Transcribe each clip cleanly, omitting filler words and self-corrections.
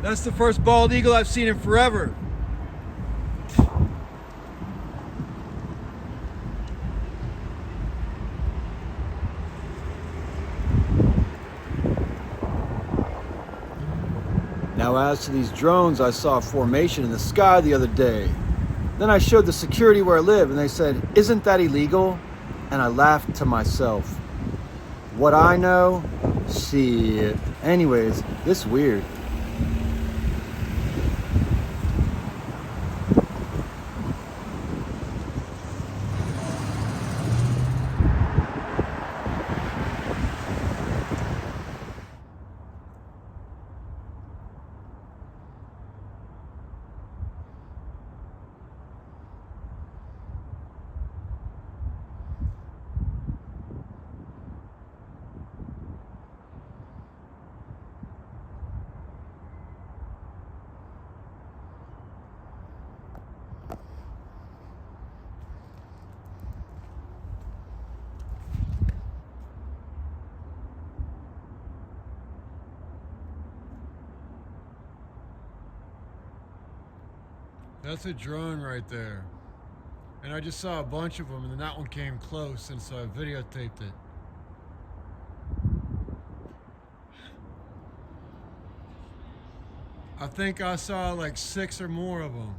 That's the first bald eagle I've seen in forever. Now, as to these drones, I saw a formation in the sky the other day. Then I showed the security where I live, and they said, "Isn't that illegal?" And I laughed to myself. What I know? Shit. Anyways, this weird. That's a drone right there. And I just saw a bunch of them, and then that one came close, and so I videotaped it. I think I saw like 6 or more of them.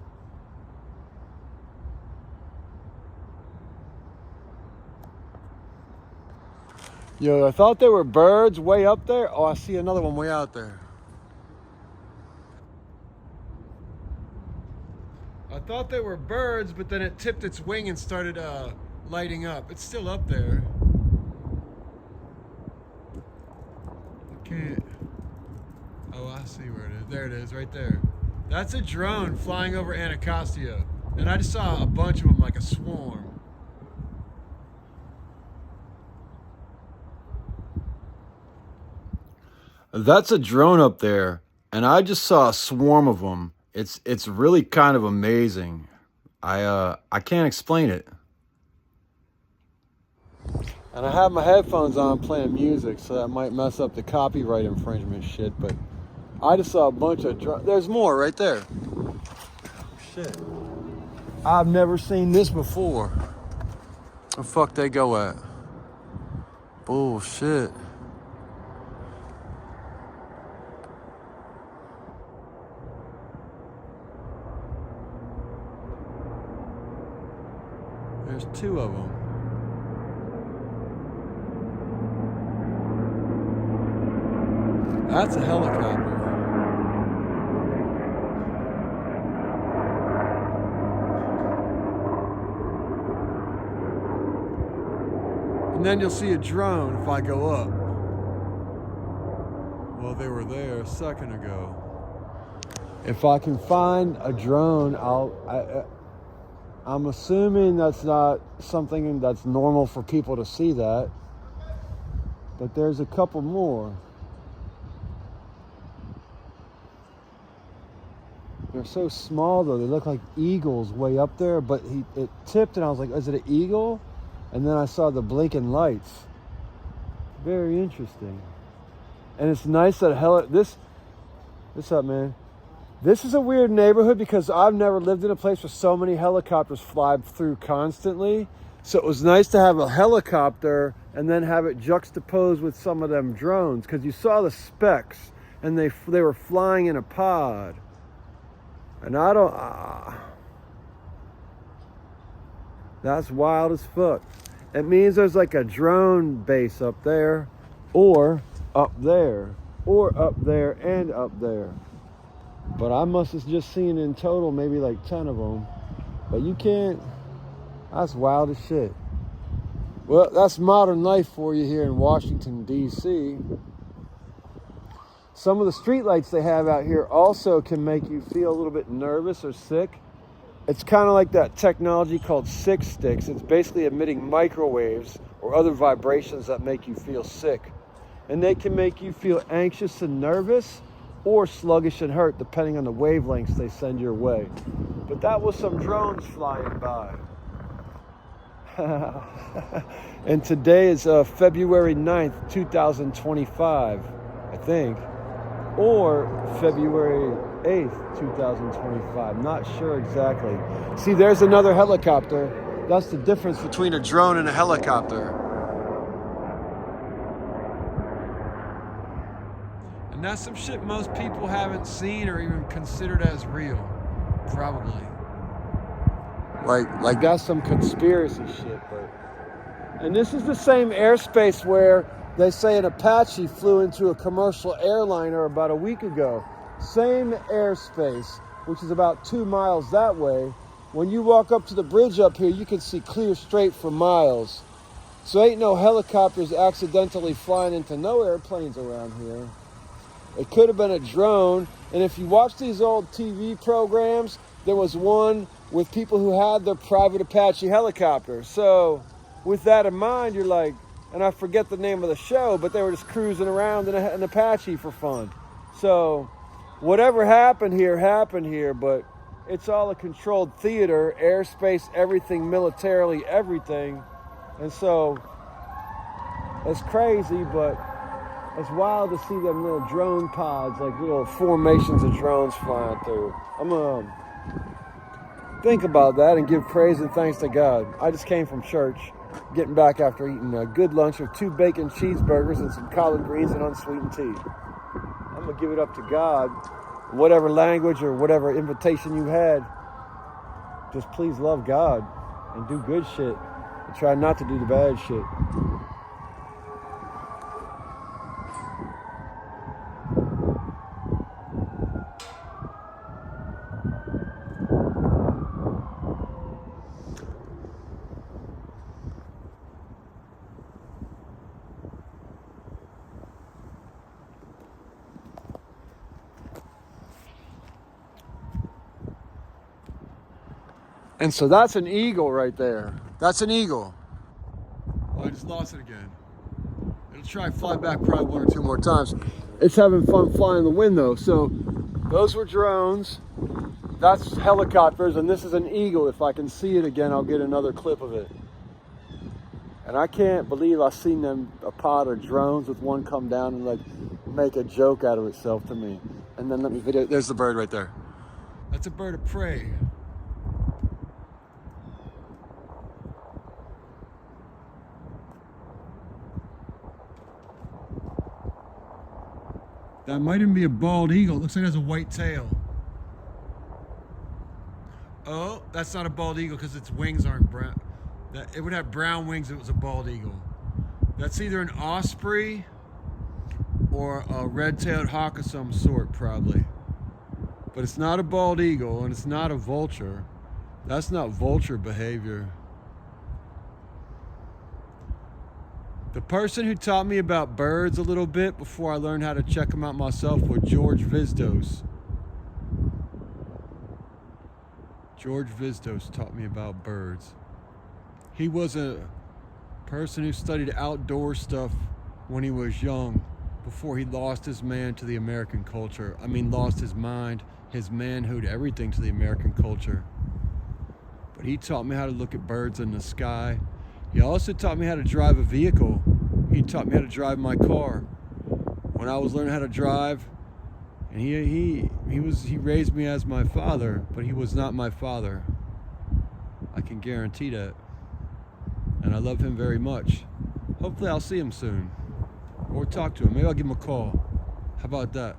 Yo, I thought they were birds way up there. Oh, I see another one way out there. I thought they were birds, but then it tipped its wing and started lighting up. It's still up there. I can't. Oh, I see where it is. There it is, right there. That's a drone flying over Anacostia. And I just saw a bunch of them, like a swarm. That's a drone up there, and I just saw a swarm of them. It's really kind of amazing. I can't explain it. And I have my headphones on playing music, so that might mess up the copyright infringement shit, but I just saw a bunch of drones. There's more right there. Shit. I've never seen this before. Where the fuck they go at? Bullshit. There's 2 of them. That's a helicopter. And then you'll see a drone if I go up. Well, they were there a second ago. If I can find a drone, I'm assuming that's not something that's normal for people to see that. But there's a couple more. They're so small though. They look like eagles way up there, but it tipped and I was like, is it an eagle? And then I saw the blinking lights. Very interesting. And it's nice that what's up, man? This is a weird neighborhood because I've never lived in a place where so many helicopters fly through constantly. So it was nice to have a helicopter and then have it juxtaposed with some of them drones, because you saw the specks and they were flying in a pod. And I don't... that's wild as fuck. It means there's like a drone base up there, or up there, or up there and up there. But I must have just seen in total maybe like 10 of them. But you can't... that's wild as shit. Well, that's modern life for you here in Washington, D.C. Some of the streetlights they have out here also can make you feel a little bit nervous or sick. It's kind of like that technology called Sick Sticks. It's basically emitting microwaves or other vibrations that make you feel sick. And they can make you feel anxious and nervous, or sluggish and hurt, depending on the wavelengths they send your way. But that was some drones flying by. And today is February 9th, 2025, I think. or February 8th, 2025. Not sure exactly. See, there's another helicopter. That's the difference between a drone and a helicopter. And that's some shit most people haven't seen or even considered as real. Probably. Like that's some conspiracy shit, but. And this is the same airspace where they say an Apache flew into a commercial airliner about a week ago. Same airspace, which is about 2 miles that way. When you walk up to the bridge up here, you can see clear straight for miles. So ain't no helicopters accidentally flying into no airplanes around here. It could have been a drone. And if you watch these old TV programs, there was one with people who had their private Apache helicopter. So with that in mind, you're like, and I forget the name of the show, but they were just cruising around in an Apache for fun. So whatever happened here, but it's all a controlled theater, airspace, everything, militarily, everything. And so it's crazy, but it's wild to see them little drone pods, like little formations of drones flying through. I'm going to think about that and give praise and thanks to God. I just came from church, getting back after eating a good lunch of 2 bacon cheeseburgers and some collard greens and unsweetened tea. I'm going to give it up to God. Whatever language or whatever invitation you had, just please love God and do good shit and try not to do the bad shit. And so that's an eagle right there. That's an eagle. Oh, I just lost it again. It'll try and fly back probably 1 or 2 more times. It's having fun flying in the wind though. So those were drones. That's helicopters, and this is an eagle. If I can see it again, I'll get another clip of it. And I can't believe I've seen them, a pod of drones with one come down and like make a joke out of itself to me. And then let me video. There's the bird right there. That's a bird of prey. That might even be a bald eagle. It looks like it has a white tail. Oh, that's not a bald eagle because its wings aren't brown. It would have brown wings if it was a bald eagle. That's either an osprey or a red-tailed hawk of some sort, probably. But it's not a bald eagle, and it's not a vulture. That's not vulture behavior. The person who taught me about birds a little bit before I learned how to check them out myself was George Vizdos. George Vizdos taught me about birds. He was a person who studied outdoor stuff when he was young, before he lost his man to the American culture. I mean, lost his mind, his manhood, everything to the American culture. But he taught me how to look at birds in the sky. He also taught me how to drive a vehicle. He taught me how to drive my car. When I was learning how to drive, and he raised me as my father, but he was not my father. I can guarantee that. And I love him very much. Hopefully I'll see him soon. Or talk to him. Maybe I'll give him a call. How about that?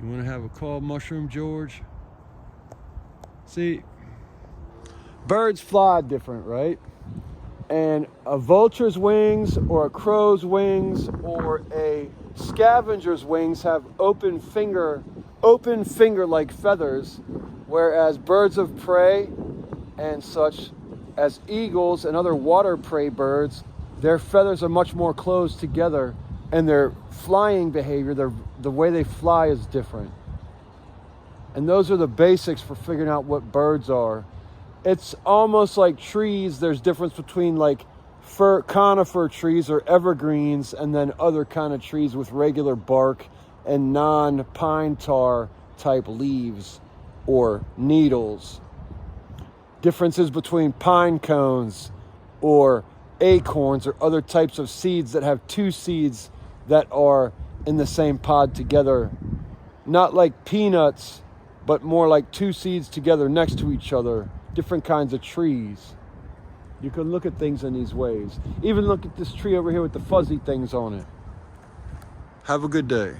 You want to have a call, Mushroom George? See, birds fly different, right? And a vulture's wings or a crow's wings or a scavenger's wings have open finger-like feathers, whereas birds of prey and such as eagles and other water prey birds, their feathers are much more closed together, and their flying behavior, the way they fly is different. And those are the basics for figuring out what birds are. It's almost like trees. There's difference between like conifer trees or evergreens and then other kind of trees with regular bark and non-pine tar type leaves or needles. Differences between pine cones or acorns or other types of seeds that have 2 seeds that are in the same pod together. Not like peanuts, but more like two seeds together next to each other. Different kinds of trees. You can look at things in these ways. Even look at this tree over here with the fuzzy things on it. Have a good day.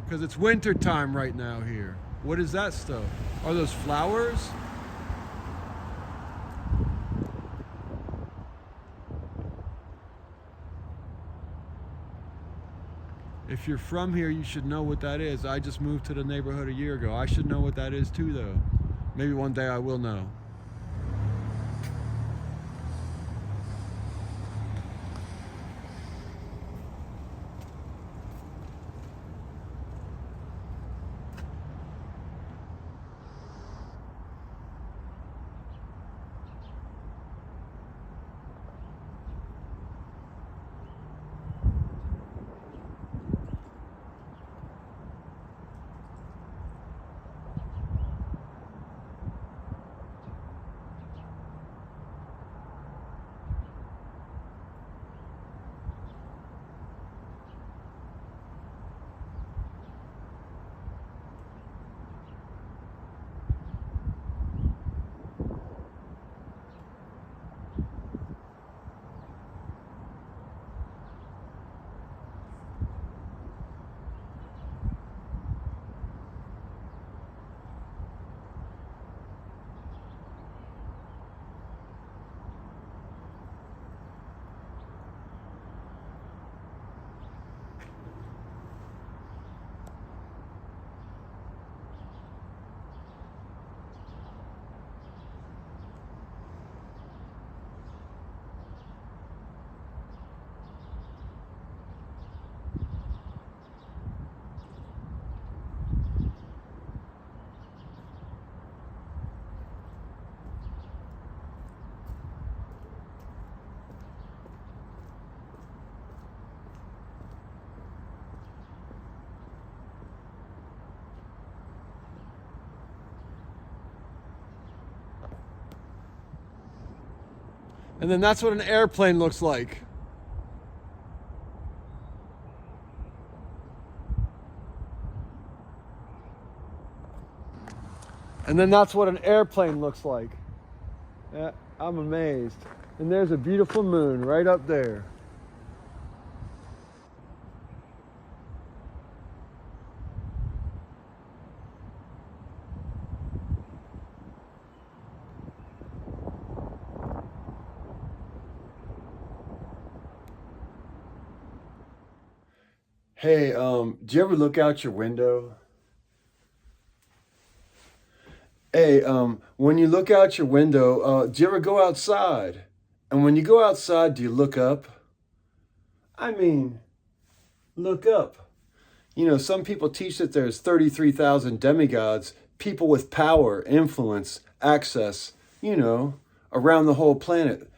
Because it's winter time right now here. What is that stuff? Are those flowers? If you're from here, you should know what that is. I just moved to the neighborhood a year ago. I should know what that is too, though. Maybe one day I will know. And then that's what an airplane looks like. And then that's what an airplane looks like. Yeah, I'm amazed. And there's a beautiful moon right up there. Hey, do you ever look out your window? Hey, when you look out your window, do you ever go outside? And when you go outside, do you look up? I mean, look up. You know, some people teach that there's 33,000 demigods, people with power, influence, access, you know, around the whole planet.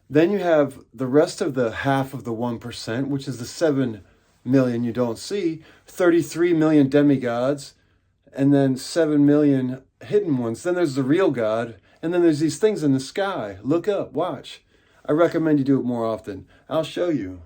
Then you have the rest of the half of the 1%, which is the 7 million you don't see, 33 million demigods, and then 7 million hidden ones. Then there's the real God, and then there's these things in the sky. Look up, watch. I recommend you do it more often. I'll show you.